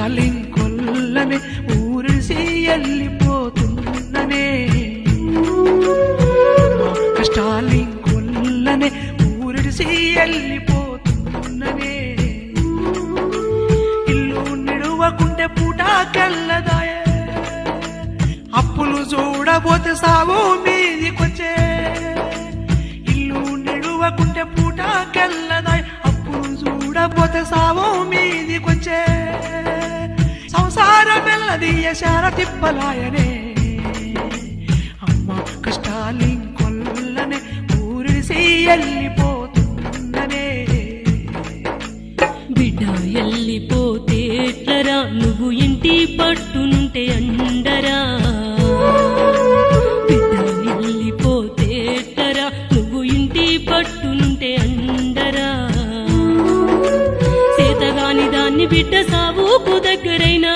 కష్టాలింకొల్లనే ఊరిసి వెళ్ళిపోతున్ననే కష్టాలింకొల్లనే ఊరిసి వెళ్ళిపోతున్ననే ఇల్లు నిడువకుంటే పూట కల్లదాయే అప్పులు చూడబోతే సాగు మీదికొచ్చే ఇల్లు నిడువకుంటే పూట కల్లదాయే అప్పులు చూడబోతే సాగు మీదికొచ్చే సంసారం వెళ్ళదీయ శార తిప్పలాయనే అమ్మ కష్టాలింకొల్లనే ఊరిసి వెళ్ళిపోతున్ననే బిడ్డ వెళ్ళిపోతే ఎట్లరా నువ్వు ఇంటి పట్టునుంటే అండరా బిడ్డ వెళ్ళిపోతే ఎట్లరా నువ్వు ఇంటి పట్టునుంటే అండరా చేతగాని దాన్ని బిడ్డ సావుకు దగ్గరైనా